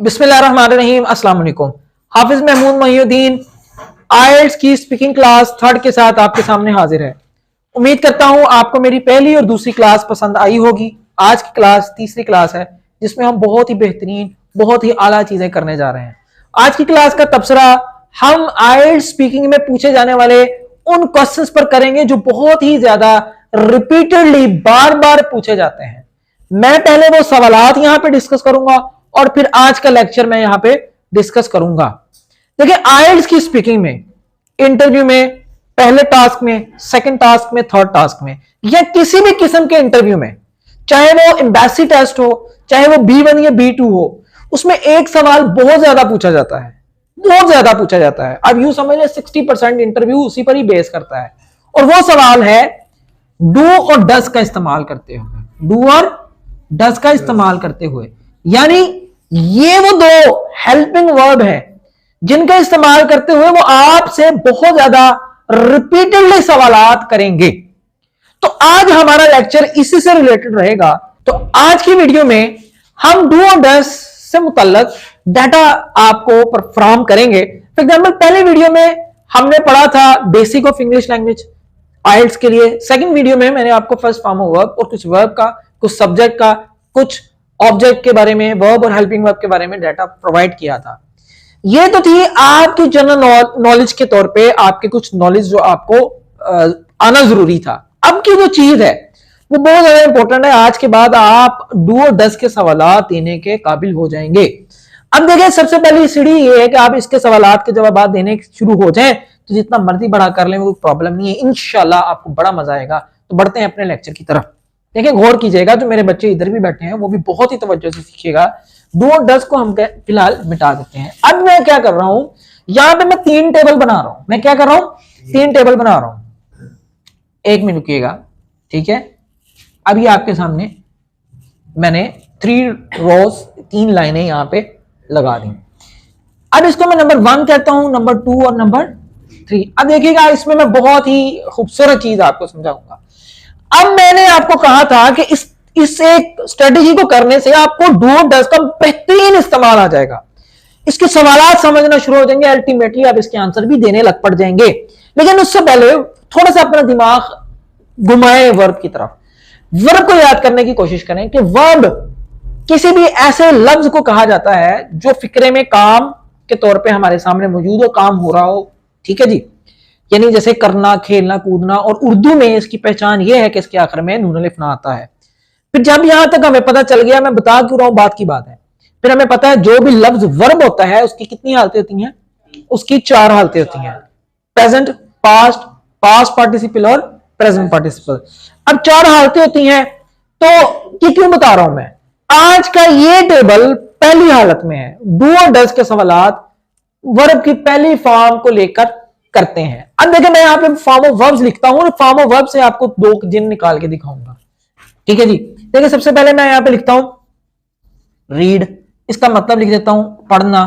बिस्मिल्लाहिर्रहमानिर्रहीम, अस्सलाम वालेकुम। हाफिज महमूद मोहिउद्दीन आइल्स की स्पीकिंग क्लास थर्ड के साथ आपके सामने हाजिर है। उम्मीद करता हूं आपको मेरी पहली और दूसरी क्लास पसंद आई होगी। आज की क्लास तीसरी क्लास है जिसमें हम बहुत ही बेहतरीन, बहुत ही आला चीजें करने जा रहे हैं। आज की क्लास का तबसरा हम आइल्स स्पीकिंग में पूछे जाने वाले उन क्वेश्चंस पर करेंगे जो बहुत ही ज्यादा रिपीटेडली बार बार पूछे जाते हैं। मैं पहले वो सवालात यहां पे डिस्कस करूंगा और फिर आज का लेक्चर मैं यहां पे डिस्कस करूंगा। देखिए, आइल्स की स्पीकिंग में, इंटरव्यू में, पहले टास्क में, सेकंड टास्क में, थर्ड टास्क में, या किसी भी किस्म के इंटरव्यू में, चाहे वो एम्बेसी टेस्ट हो, चाहे वो B1 या B2 हो, उसमें एक सवाल बहुत ज्यादा पूछा जाता है, बहुत ज्यादा पूछा जाता है। अब यूं समझ लें 60% इंटरव्यू उसी पर ही बेस करता है, और वो सवाल है डू और डस का इस्तेमाल करते हुए। डू और डस का इस्तेमाल करते हुए, यानी ये वो दो हेल्पिंग वर्ब है जिनका इस्तेमाल करते हुए वो आपसे बहुत ज्यादा रिपीटेडली सवालात करेंगे। तो आज हमारा लेक्चर इसी से रिलेटेड रहेगा। तो आज की वीडियो में हम डू और डस से मुतल्लक डाटा आपको फ्राहम करेंगे। फॉर एग्जाम्पल, पहले वीडियो में हमने पढ़ा था बेसिक ऑफ इंग्लिश लैंग्वेज आइल्स के लिए। सेकंड वीडियो में मैंने आपको फर्स्ट फॉर्म ऑफ वर्ब और कुछ वर्ब का, कुछ सब्जेक्ट का, कुछ ऑब्जेक्ट के बारे में, वर्ब और हेल्पिंग वर्ब के बारे में डाटा प्रोवाइड किया था। ये तो थी आपकी जनरल नॉलेज के तौर पे, आपके कुछ नॉलेज जो आपको आना जरूरी था। अब की जो चीज है वो बहुत ज्यादा इंपॉर्टेंट है। आज के बाद आप डू और डस के सवालात देने के काबिल हो जाएंगे। अब देखिए, सबसे पहली सीढ़ी ये है कि आप इसके सवालात के जवाब देने शुरू हो जाएं, तो जितना मर्जी बड़ा कर लें कोई प्रॉब्लम नहीं है। इंशाल्लाह आपको बड़ा मजा आएगा। तो बढ़ते हैं अपने लेक्चर की तरफ। देखिए, गौर कीजिएगा, जो मेरे बच्चे इधर भी बैठे हैं वो भी बहुत ही तवज्जो से सीखिएगा। डू और डस को हम फिलहाल मिटा देते हैं। अब मैं क्या कर रहा हूं, यहां पे मैं 3 टेबल बना रहा हूं। मैं क्या कर रहा हूं, 3 टेबल बना रहा हूं। एक मिनट रुकिएगा, ठीक है। अभी आपके सामने मैंने 3 रोज, 3 लाइनें यहां पे लगा दी। अब इसको मैं नंबर 1 कहता हूं, नंबर 2 और नंबर 3। अब देखिएगा, इसमें मैं बहुत ही खूबसूरत चीज आपको समझाऊंगा। अब मैंने आपको कहा था कि इस एक स्ट्रेटेजी को करने से आपको डू और डस का बेहतरीन इस्तेमाल आ जाएगा। इसके सवालात समझना शुरू हो जाएंगे, अल्टीमेटली आप इसके आंसर भी देने लग पड़ जाएंगे। लेकिन उससे पहले थोड़ा सा अपना दिमाग घुमाए वर्ब की तरफ। वर्ब को याद करने की कोशिश करें कि वर्ब किसी भी ऐसे लफ्ज को कहा जाता है जो फिक्रे में काम के तौर पे हमारे सामने मौजूद हो, काम हो रहा हो। ठीक है जी, यानी जैसे करना, खेलना, कूदना। और उर्दू में इसकी पहचान यह है कि इसके आखिर में नून अलिफ ना आता है। फिर जब यहां तक हमें पता चल गया, मैं बता क्यों रहा हूं, बात की बात है। फिर हमें पता है जो भी लफ्ज वर्ब होता है उसकी कितनी हालतें होती हैं, उसकी 4 हालतें होती हैं। प्रेजेंट, पास्ट, पास्ट पार्टिसिपल और प्रेजेंट पार्टिसिपल। अब 4 हालतें होती हैं, तो ये क्यों बता रहा हूं मैं। आज का ये टेबल पहली हालत में है। डू और डस के सवालात वर्ब की पहली फॉर्म को लेकर करते हैं। अब देखिए, मैं यहां पे फॉर्म ऑफ वर्ब्स लिखता हूं और फॉर्म ऑफ वर्ब से आपको 2 जिन निकाल के दिखाऊंगा। ठीक है जी। देखिए, सबसे पहले मैं यहां पे लिखता हूं रीड, इसका मतलब लिख देता हूं पढ़ना।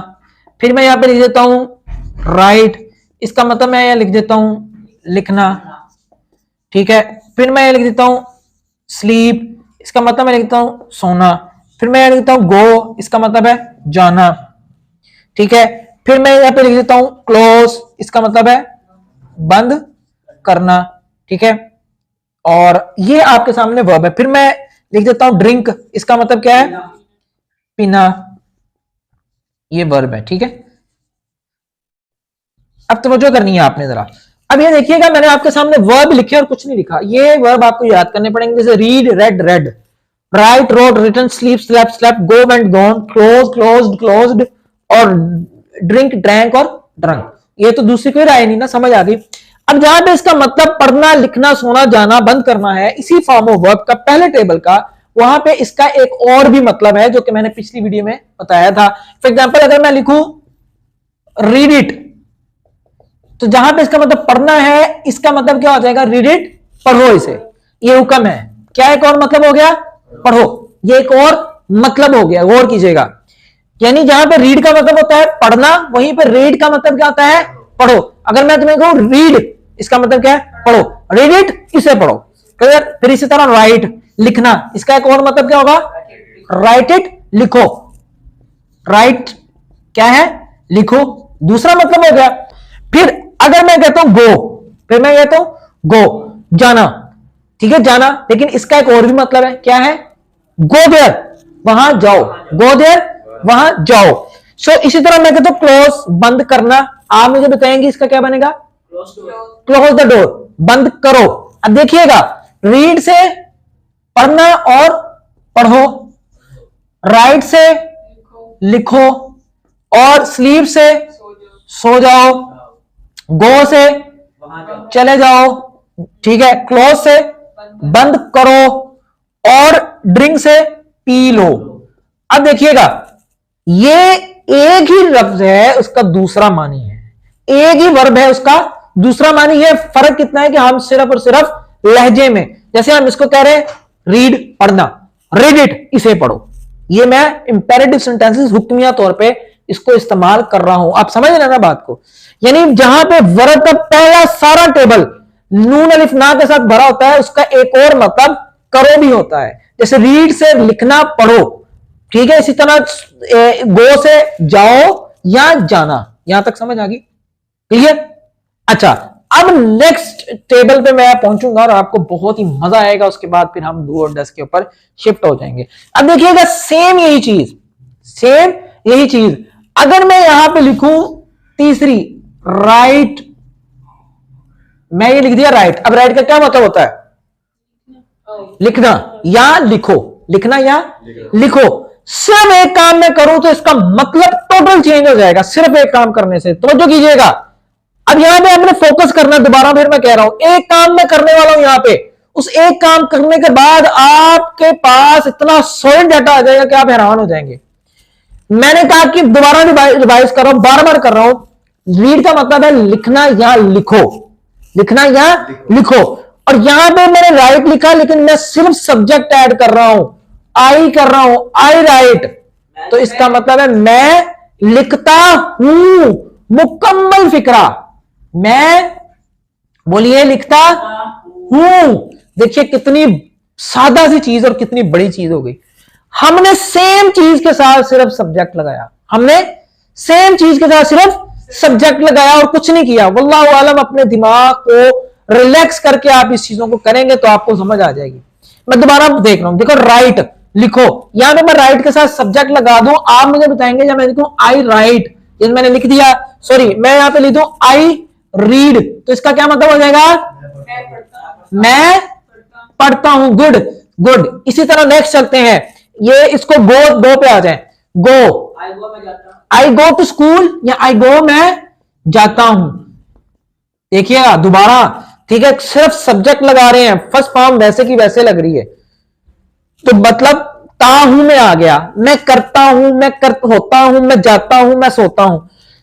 फिर मैं यहां पे लिख देता हूं राइट, इसका मतलब मैं यहां लिख देता हूं लिखना। ठीक है। फिर मैं लिख देता हूं स्लीप, इसका मतलब मैं लिख देता हूं सोना। फिर मैं लिख देता हूं गो, इसका मतलब है जाना। ठीक है। फिर मैं यहां पे लिख देता हूं क्लोज, इसका मतलब है बंद करना। ठीक है। और ये आपके सामने वर्ब है। फिर मैं लिख देता हूं ड्रिंक, इसका मतलब क्या है, पीना। ये वर्ब है। ठीक है। अब तवज्जो करनी है आपने जरा। अब ये देखिएगा, मैंने आपके सामने वर्ब लिखे और कुछ नहीं लिखा। ये वर्ब आपको याद करने पड़ेंगे, जैसे read, read, read, write, wrote, written, sleep, slept, slept, go, went, gone, close, closed, closed, और ड्रिंक, ड्रैंक और ड्रंक। ये तो दूसरी कोई राय नहीं ना, समझ आ गई। अब जहां पे इसका मतलब पढ़ना, लिखना, सोना, जाना, बंद करना है, इसी फॉर्म ऑफ वर्ब का पहले टेबल का, वहां पे इसका एक और भी मतलब है जो कि मैंने पिछली वीडियो में बताया था। फॉर एग्जांपल, अगर मैं लिखूं रीड इट, तो जहां पे इसका मतलब पढ़ना है, इसका मतलब क्या हो जाएगा, रीड इट, पढ़ो इसे। ये हुक्म है। क्या एक और मतलब हो गया, पढ़ो। ये एक और मतलब हो गया, गौर कीजिएगा। यानी जहां पे रीड का मतलब होता है पढ़ना, वहीं पे रीड का मतलब क्या होता है, पढ़ो। अगर मैं तुम्हें कहूं रीड, इसका मतलब क्या है, पढ़ो। रीड इट, इसे पढ़ो। क्लियर। फिर इसी तरह राइट, लिखना, इसका एक और मतलब क्या होगा, राइट इट, लिखो। राइट क्या है, लिखो, दूसरा मतलब हो गया। फिर अगर मैं कहता हूं गो, फिर मैं कहता हूं गो, जाना, ठीक है, जाना, लेकिन इसका एक और भी मतलब है, क्या है, गो देयर, वहां जाओ, गो देयर, वहां जाओ। सो इसी तरह मैं कहता हूं क्लोज, बंद करना, आप मुझे बताएंगे इसका क्या बनेगा, क्लोज द डोर, बंद करो। अब देखिएगा, रीड से पढ़ना और पढ़ो, राइट से लिखो, और स्लीप से सो जाओ, गो से चले जाओ, ठीक है, क्लोज से बंद करो, और ड्रिंक से पी लो। अब देखिएगा, ये एक ही लफ्ज है, उसका दूसरा मानी है, एक ही वर्ब है, उसका दूसरा मानी है। फर्क कितना है कि हम सिर्फ और सिर्फ लहजे में, जैसे हम इसको कह रहे हैं रीड, पढ़ना, रीड इट, इसे पढ़ो, ये मैं इंपेरेटिव सेंटेंसेस हुक्मिया तौर पे इसको इस्तेमाल कर रहा हूं, आप समझ रहे ना बात को। यानी जहां पे वर्ब का पहला सारा टेबल नून अलिफ ना के साथ भरा होता है, उसका एक और मतलब करो भी होता है, जैसे रीड से लिखना, पढ़ो, ठीक है, इसी तरह गो से जाओ या जाना। यहां तक समझ आ गई, क्लियर। अच्छा, अब नेक्स्ट टेबल पे मैं पहुंचूंगा और आपको बहुत ही मजा आएगा, उसके बाद फिर हम डू और डस के ऊपर शिफ्ट हो जाएंगे। अब देखिएगा, सेम यही चीज, सेम यही चीज, अगर मैं यहां पे लिखूं तीसरी, राइट, मैं ये लिख दिया राइट। अब राइट का क्या मतलब होता है, लिखना या लिखो, लिखना या लिखो। सिर्फ एक काम मैं करूं तो इसका मतलब टोटल चेंज हो जाएगा, सिर्फ एक काम करने से, तो कीजिएगा। अब यहां पे आपने फोकस करना, दोबारा फिर मैं कह रहा हूं, एक काम मैं करने वाला हूं यहां पे, उस एक काम करने के बाद आपके पास इतना सॉलिड डाटा आ जाएगा कि आप हैरान हो जाएंगे। मैंने कहा कि दोबारा रिवाइज कर रहा हूं, बार बार कर रहा हूं। रीड का मतलब है लिखना या लिखो, लिखना या लिखो, और यहां पे मैंने राइट लिखा, लेकिन मैं सिर्फ सब्जेक्ट ऐड कर रहा हूं, आई कर रहा हूं, आई राइट, तो इसका मतलब है मैं लिखता हूं, मुकम्मल फिक्रा, मैं, बोलिए, लिखता हूं। देखिए कितनी सादा सी चीज और कितनी बड़ी चीज हो गई। हमने सेम चीज के साथ सिर्फ सब्जेक्ट लगाया, हमने सेम चीज के साथ सिर्फ सब्जेक्ट लगाया और कुछ नहीं किया। वल्लाहु आलम, अपने दिमाग को रिलैक्स करके आप इस चीजों को करेंगे तो आपको समझ आ जाएगी। मैं दोबारा देख रहा हूं, देखो, राइट लिखो, यहां पे मैं राइट के साथ सब्जेक्ट लगा दूं, आप मुझे बताएंगे जब मैं लिखूं आई राइट, ये मैंने लिख दिया, सॉरी, मैं यहां पे लिख दूं आई रीड, तो इसका क्या मतलब हो जाएगा, मैं पढ़ता हूं। Good good. इसी तरह नेक्स्ट चलते हैं, ये इसको गो पे आ जाए, गो, आई गो टू स्कूल या आई गो, मैं जाता हूं। देखिएगा दोबारा, ठीक है, सिर्फ सब्जेक्ट लगा रहे हैं, फर्स्ट फॉर्म वैसे की वैसे लग रही है, तो मतलब ता हूं में आ गया, मैं करता हूं, मैं होता हूं, मैं जाता हूं, मैं सोता हूं।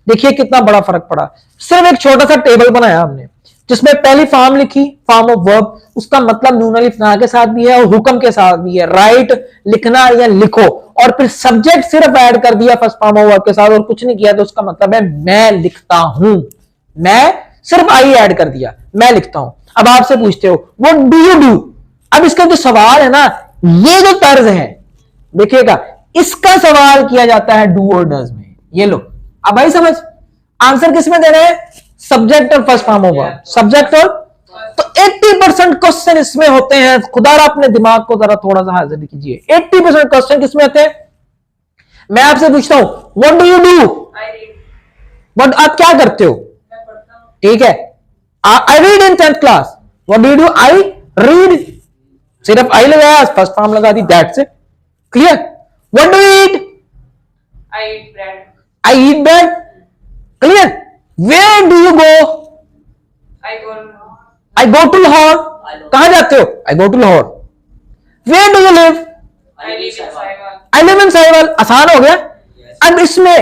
देखिए कितना बड़ा फर्क पड़ा। सिर्फ एक छोटा सा टेबल बनाया हमने, जिसमें पहली फॉर्म लिखी, फॉर्म ऑफ वर्ब, उसका मतलब नून अलिफ ना के साथ भी है और हुक्म के साथ भी है, राइट, लिखना या लिखो, और फिर सब्जेक्ट सिर्फ ऐड कर दिया फर्स्ट फॉर्म ऑफ वर्ब के साथ और कुछ नहीं किया, तो उसका मतलब है मैं लिखता हूं, मैं सिर्फ आई ऐड कर दिया, मैं लिखता हूं। अब आपसे पूछते हो व्हाट डू यू डू, अब इसका जो सवाल है ना, ये जो तर्ज है, देखिएगा, इसका सवाल किया जाता है डू और डज में। ये लो, अब भाई समझ, आंसर किस में दे रहे हैं, सब्जेक्ट और first form of verb, subject और, तो 80% क्वेश्चन इसमें होते हैं। खुदारा अपने दिमाग को जरा थोड़ा सा हाजिर कीजिए, 80% क्वेश्चन किसमें होते हैं। मैं आपसे पूछता हूं what do you do, what, आप क्या करते हो, ठीक है, I read in 10th class, what do you do, I read, सिर्फ आई लगाया, फर्स्ट फॉर्म लगा दी, that's it, clear. What do you eat, I eat bread. I eat bread, clear. Where do you go, I go. I go to Lahore, कहां जाते हो, I go to Lahore. Where do you live, I live in Saiwan. I live in Sahiwal, आसान हो गया। अब इसमें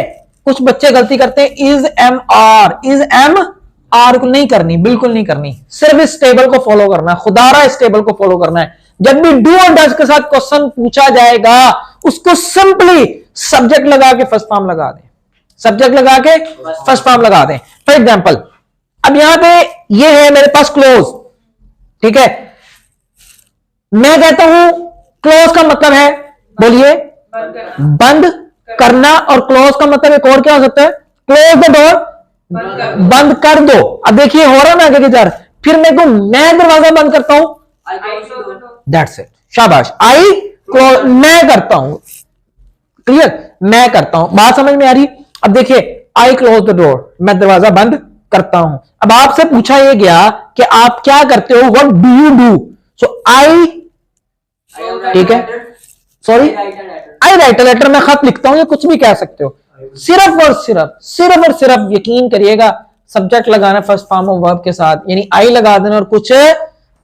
कुछ बच्चे गलती करते हैं, is am are, is am are को नहीं करनी, बिल्कुल नहीं करनी, सिर्फ इस टेबल को फॉलो करना है, खुदारा इस टेबल को फॉलो करना है। जब भी डू और डज के साथ क्वेश्चन पूछा जाएगा, उसको सिंपली सब्जेक्ट लगा के फर्स्ट फॉर्म लगा दें, सब्जेक्ट लगा के फर्स्ट फॉर्म लगा दें। फॉर एग्जाम्पल, अब यहां पे ये है मेरे पास क्लोज, ठीक है, मैं कहता हूं क्लोज का मतलब है, बोलिए, बंद करना. बंद करना, और क्लोज का मतलब एक और क्या हो सकता है, क्लोज द डोर, बंद कर दो। अब देखिए हो रहा ना आगे की तरफ, फिर मैं दरवाजा बंद करता हूं, दैट्स इट, शाबाश, आई क्लोज, मैं करता हूं, क्लियर, मैं करता हूं, बात समझ में आ रही। अब देखिए आई क्लोज द डोर, मैं दरवाजा बंद करता हूं। अब आपसे पूछा यह गया कि आप क्या करते हो, what do you do, so I, ठीक है, sorry, I write a letter, मैं खत लिखता हूं, या कुछ भी कह सकते हो, सिर्फ और सिर्फ यकीन करिएगा सब्जेक्ट लगाना फर्स्ट फॉर्म ऑफ वर्ब के साथ, यानी आई लगा देना और कुछ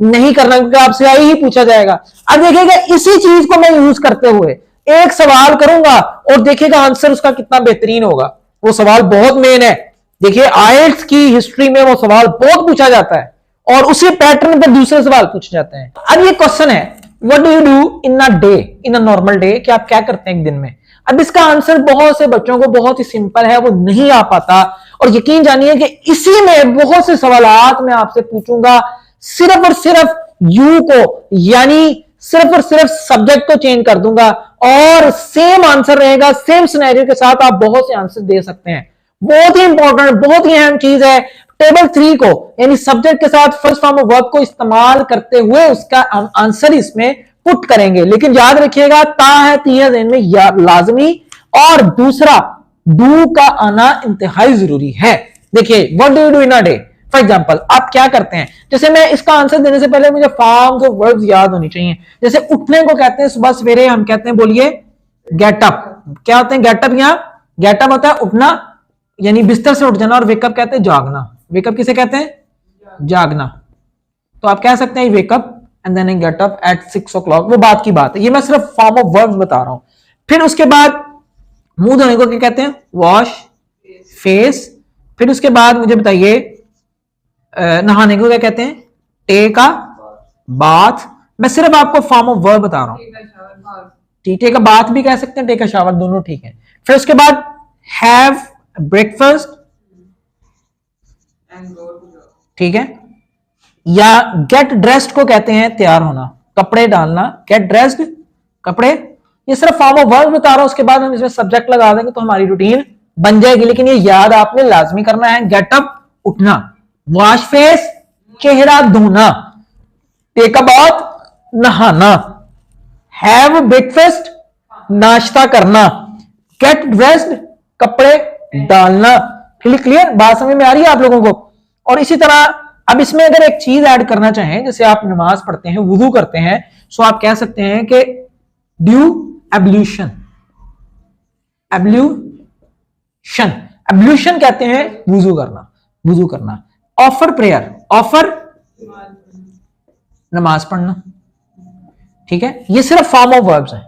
नहीं करना, क्योंकि आपसे आई ही पूछा जाएगा। अब देखिएगा इसी चीज को मैं यूज करते हुए एक सवाल करूंगा और देखिएगा आंसर उसका कितना बेहतरीन होगा। वो सवाल बहुत मेन है, देखिए आईएलटीएस की हिस्ट्री में वो सवाल बहुत पूछा जाता है और उसी पैटर्न पर दूसरे सवाल पूछे जाते हैं। अब ये क्वेश्चन है, what do you do in a day, in a normal day, कि आप क्या करते हैं एक दिन में। अब इसका आंसर बहुत से बच्चों को बहुत ही सिंपल है, वो नहीं आ पाता, और यकीन जानिए कि इसी में बहुत से सवालात मैं आपसे पूछूंगा, सिर्फ और सिर्फ यू को, यानी सिर्फ और सिर्फ सब्जेक्ट को चेंज कर दूंगा और सेम आंसर रहेगा, सेम सिनेरियो के साथ आप बहुत से आंसर दे सकते हैं। बहुत ही इंपॉर्टेंट, बहुत ही अहम चीज है, टेबल 3 को यानी सब्जेक्ट के साथ फर्स्ट फॉर्म ऑफ वर्ब को इस्तेमाल करते हुए उसका आंसर इसमें पुट करेंगे। लेकिन याद रखिएगा ता है, ती है ज़हन में लाजमी, और दूसरा डू का आना इंतहाई जरूरी है। देखिए what do you do in a day, for example आप क्या करते हैं, जैसे मैं इसका आंसर देने से पहले मुझे फॉर्म्स और वर्ब्स याद होनी चाहिए। जैसे उठने को कहते हैं सुबह सवेरे, हम कहते हैं, बोलिए गेट अप, क्या होते हैं गेटअप, यहां गेटअप होता है उठना, यानी बिस्तर से उठ जाना, और वेकअप कहते हैं जागना। वेकअप किसे कहते हैं, जागना। तो आप कह सकते हैं wake up and then get up at 6 o'clock, वो बात की बात है, ये मैं सिर्फ फॉर्म ऑफ वर्ब्स बता रहा हूं। फिर उसके बाद मुंह धोने को क्या कहते हैं, वॉश फेस। फिर उसके बाद मुझे बताइए नहाने को क्या कहते हैं, टेक अ बाथ। मैं सिर्फ आपको फॉर्म ऑफ वर्ब बता रहा हूं, टेक अ बाथ भी कह सकते हैं, टेक अ शावर, दोनों ठीक है। फिर उसके बाद हैव ब्रेकफास्ट, ठीक है, या गेट ड्रेस्ड को कहते हैं तैयार होना, कपड़े डालना, गेट ड्रेस्ड, कपड़े। ये सिर्फ फॉर्म ऑफ वर्ब बता रहा हूं, उसके बाद हम इसमें सब्जेक्ट लगा देंगे तो हमारी रूटीन बन जाएगी। लेकिन ये याद आपने लाजमी करना है, गेट अप उठना, वॉश फेस चेहरा धोना, टेक अ बाथ नहाना, हैव ब्रेकफास्ट नाश्ता करना, गेट ड्रेस्ड कपड़े डालना। क्लियर, बात समझ में आ रही है आप लोगों को। और इसी तरह अब इसमें अगर एक चीज ऐड करना चाहें, जैसे आप नमाज पढ़ते हैं, वुजू करते हैं, सो आप कह सकते हैं कि ड्यू एब्ल्यूशन, एब्ल्यूशन, एब्ल्यूशन कहते हैं वुजू करना, वुजू करना। ऑफर प्रेयर, ऑफर नमाज पढ़ना, ठीक है। ये सिर्फ फॉर्म ऑफ वर्ब्स हैं,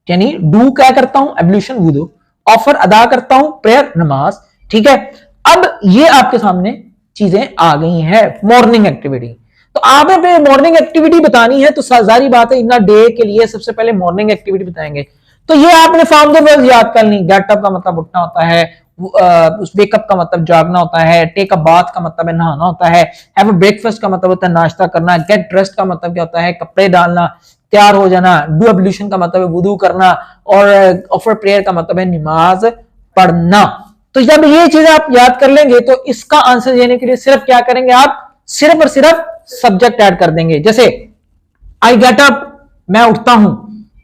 यानी डू क्या करता हूं, एब्ल्यूशन वुजू, ऑफर अदा करता हूं, प्रेयर नमाज, ठीक है। अब ये आपके सामने चीजें आ गई हैं, मॉर्निंग एक्टिविटी। तो आपने मॉर्निंग एक्टिविटी बतानी है तो सारी बात है, इन डे के लिए सबसे पहले मॉर्निंग एक्टिविटी बताएंगे। तो ये आपने फॉर्म ऑफ वर्ब्स याद कर ली, गेट अप का मतलब उठना होता है, वेकअप का मतलब जागना होता है, टेक अ बाथ का मतलब है नहाना होता है, हैव अ ब्रेकफास्ट का मतलब होता है नाश्ता करना, गेट ड्रेस्ड का मतलब क्या होता है, कपड़े डालना, तैयार हो जाना, डू एब्ल्यूशन का मतलब है वुदू करना, और ऑफर प्रेयर का मतलब है नमाज पढ़ना। तो जब ये चीज आप याद कर लेंगे तो इसका आंसर देने के लिए सिर्फ क्या करेंगे, आप सिर्फ और सिर्फ सब्जेक्ट ऐड कर देंगे। जैसे आई गेट अप मैं उठता हूं,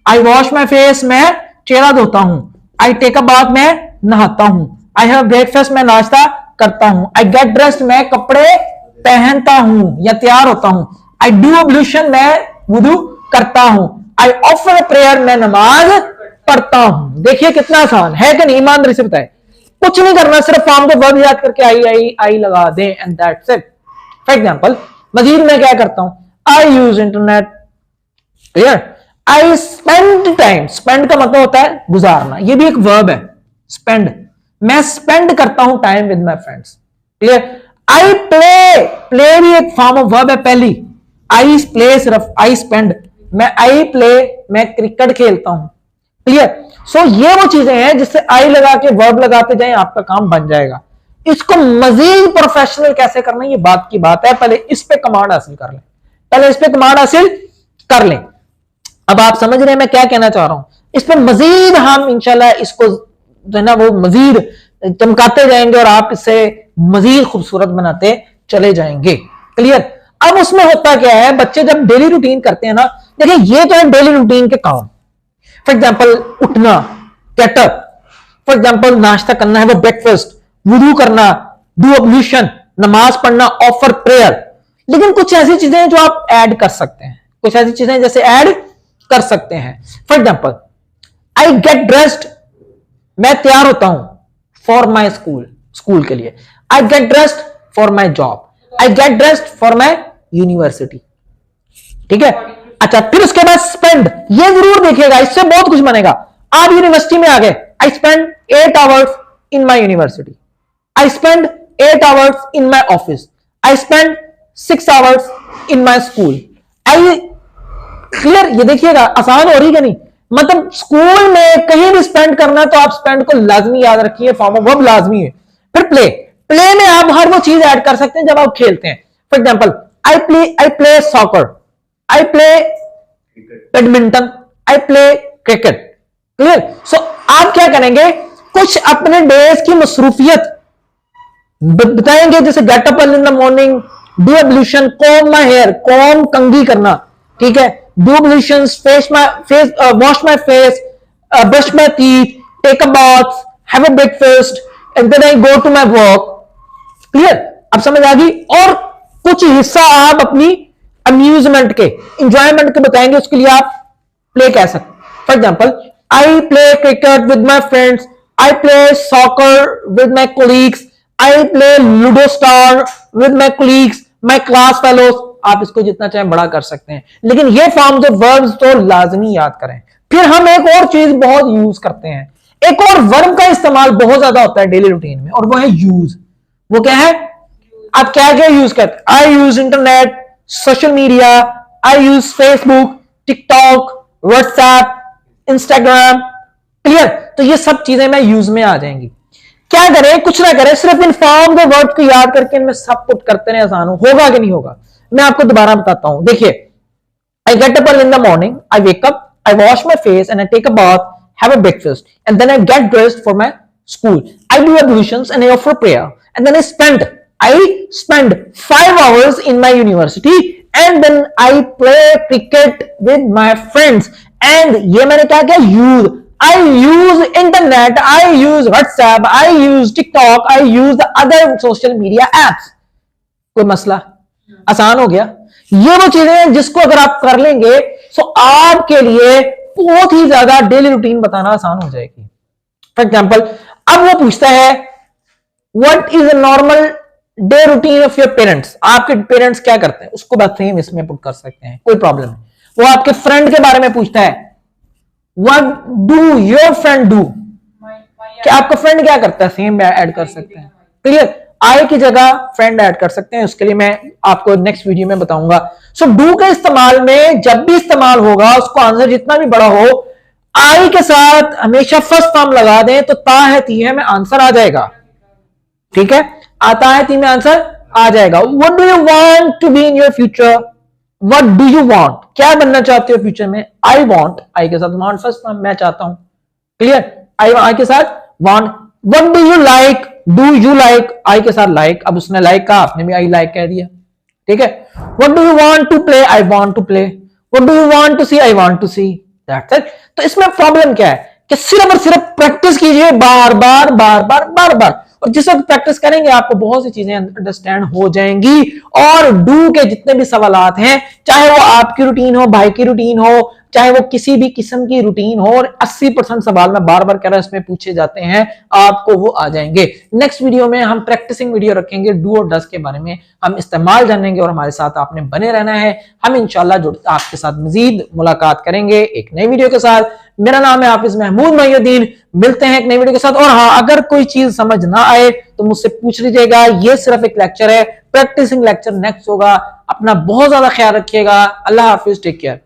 आई वॉश माई फेस मैं चेहरा धोता हूं, आई टेक अ बाथ मैं नहाता हूं, आई हैव ब्रेकफास्ट मैं नाश्ता करता हूं, आई गेट ड्रेस्ड मैं कपड़े पहनता हूं या तैयार होता हूं, आई डू एब्ल्यूशन मैं वुदू करता हूं, आई ऑफर प्रेयर मैं नमाज पढ़ता हूं। देखिए कितना आसान है कि नहीं, ईमानदारी से बताए, कुछ नहीं करना, सिर्फ फॉर्म को वर्ब याद करके आई लगा दें and that's it. For example Majeed मैं क्या करता हूं, I use internet, clear, I spend time, spend का मतलब होता है गुजारना, ये भी एक वर्ब है, स्पेंड, मैं स्पेंड करता हूं time with my friends, clear. I play, play भी एक फॉर्म ऑफ वर्ब है पहली, आई प्ले सिर्फ, आई स्पेंड, मैं आई प्ले मैं क्रिकेट खेलता हूं, क्लियर। सो ये वो चीजें हैं जिससे आई लगा के वर्ब लगाते जाएं, आपका काम बन जाएगा। इसको मजीद प्रोफेशनल कैसे करना ये बात की बात है, पहले इस पे कमांड हासिल कर लें, पहले इस पे कमांड हासिल कर लें। अब आप समझ रहे हैं मैं क्या कहना चाह रहा हूं, इस पे मजीद हम इंशाल्लाह इसको जो है ना वो मजीद चमकाते जाएंगे और आप इससे मजीद खूबसूरत बनाते चले जाएंगे। क्लियर। अब उसमें होता क्या है, बच्चे जब डेली रूटीन करते हैं ना, देखिए ये तो है डेली रूटीन के काम। फॉर एग्जाम्पल उठना, गेट अप, फॉर एग्जाम्पल नाश्ता करना है वो ब्रेकफास्ट, वुदू करना, डू अब्लूशन, नमाज पढ़ना, ऑफर प्रेयर। लेकिन कुछ ऐसी चीजें हैं जो आप ऐड कर सकते हैं, कुछ ऐसी चीजें जैसे ऐड कर सकते हैं। For example I get dressed, मैं तैयार होता हूं फॉर माई स्कूल, स्कूल के लिए। आई get dressed for my job, I get dressed for my university. ठीक है। अच्छा, फिर उसके बाद स्पेंड, ये जरूर देखिएगा, इससे बहुत कुछ बनेगा। आप यूनिवर्सिटी में आ गए, I spend 8 hours in my university, I spend 8 hours in my office, I spend 6 hours in my school. I clear. ये देखिएगा आसान हो रही है नहीं, मतलब स्कूल में कहीं भी स्पेंड करना तो आप स्पेंड को लाजमी याद रखिए, फॉर्म ऑफ वर्ब लाजमी है। फिर प्ले, प्ले में आप हर वो चीज ऐड कर सकते हैं जब आप खेलते हैं। For example I play soccer, I play badminton, I play cricket. Clear. So आप क्या करेंगे, कुछ अपने डेज की मसरूफियत बताएंगे, जैसे get up in the morning, do ablution, comb my hair, comb कंघी करना, ठीक है, do ablutions, wash my face, brush my teeth, take a bath, have a breakfast and then I go to my work. Clear. अब समझ आ गई। और कुछ हिस्सा आप अपनी अम्यूजमेंट के, इंजॉयमेंट के बताएंगे, उसके लिए आप प्ले कह सकते। For example I play cricket with my friends, I play soccer with my colleagues, I play ludo star with my colleagues, my class fellows. आप इसको जितना चाहें बड़ा कर सकते हैं, लेकिन ये फॉर्म्स ऑफ वर्ब्स तो लाजमी याद करें। फिर हम एक और चीज बहुत यूज करते हैं, एक और वर्ब का इस्तेमाल बहुत ज्यादा होता है डेली रूटीन में, और वो है यूज। वो क्या है, आप क्या क्या यूज करते हैं? I use internet, social media, I use Facebook, TikTok, WhatsApp, Instagram. Clear. तो ये सब चीजें मैं यूज में आ जाएंगी। क्या करें, कुछ ना करें, सिर्फ इन फॉर्म के वर्ड को याद करके इनमें सब पुट करते रहे, आसान होगा कि नहीं होगा। मैं आपको दोबारा बताता हूं। देखिए, I get up in the morning, I wake up, I wash my face and I take a bath, have a breakfast and then I get dressed for my school, I do ablutions and I offer prayer and then I spend 5 hours in my university and then I play cricket with my friends। and ये मैंने क्या किया, use, I use internet, I use WhatsApp, I use TikTok, I use the other social media apps। कोई मसला, आसान हो गया। ये वो चीजें हैं जिसको अगर आप कर लेंगे तो आपके लिए बहुत ही ज्यादा डेली रूटीन बताना आसान हो जाएगी। फॉर एग्जाम्पल, अब वो पूछता है what is a normal day routine of your parents. आपके पेरेंट्स क्या करते हैं, उसको बात सेम इसमें पुट कर सकते हैं, कोई प्रॉब्लम नहीं। वो आपके फ्रेंड के बारे में पूछता है, what do your friend do, कि आपका फ्रेंड क्या करता है, सेम ऐड कर सकते हैं। क्लियर। आई की जगह फ्रेंड ऐड कर सकते हैं, उसके लिए मैं आपको नेक्स्ट वीडियो में बताऊंगा। सो डू के इस्तेमाल में जब भी इस्तेमाल होगा, उसको आंसर जितना भी बड़ा हो, आई के साथ हमेशा फर्स्ट फॉर्म लगा दें तो ता है ती है में आंसर आ जाएगा। ठीक है, आता है ती में आंसर आ जाएगा। What do you want to be in your future, what do you want, क्या बनना चाहते हो फ्यूचर में। आई वांट, आई के साथ वांट फर्स्ट फॉर्म, मैं चाहता हूं। क्लियर। आई के साथ want. What do you like, do you like, I के साथ लाइक, अब उसने लाइक कहा, आपने भी आई लाइक कह दिया। ठीक है। What do you want to play, I want to play. What do you want to see, I want to see. That's it. तो इसमें प्रॉब्लम क्या है कि सिर्फ और सिर्फ प्रैक्टिस कीजिए, बार बार बार बार बार बार, और जिस वक्त प्रैक्टिस करेंगे आपको बहुत सी चीजें अंडरस्टैंड हो जाएंगी। और डू के जितने भी सवालात हैं, चाहे वो आपकी रूटीन हो, भाई की रूटीन हो, चाहे वो किसी भी किस्म की रूटीन हो, और 80% सवाल मैं बार बार कह रहा हूं इसमें पूछे जाते हैं, आपको वो आ जाएंगे। नेक्स्ट वीडियो में हम प्रैक्टिसिंग वीडियो रखेंगे, डू और डज के बारे में हम इस्तेमाल जानेंगे, और हमारे साथ आपने बने रहना है। हम इंशाल्लाह आपके साथ मजीद मुलाकात करेंगे एक नई वीडियो के साथ। मेरा नाम है हाफिज महमूद मोइनुद्दीन। मिलते हैं एक नई वीडियो के साथ। और हाँ, अगर कोई चीज समझ ना आए तो मुझसे पूछ लीजिएगा, ये सिर्फ एक लेक्चर है, प्रैक्टिसिंग लेक्चर नेक्स्ट होगा। अपना बहुत ज्यादा ख्याल रखिएगा। अल्लाह हाफिज, टेक केयर।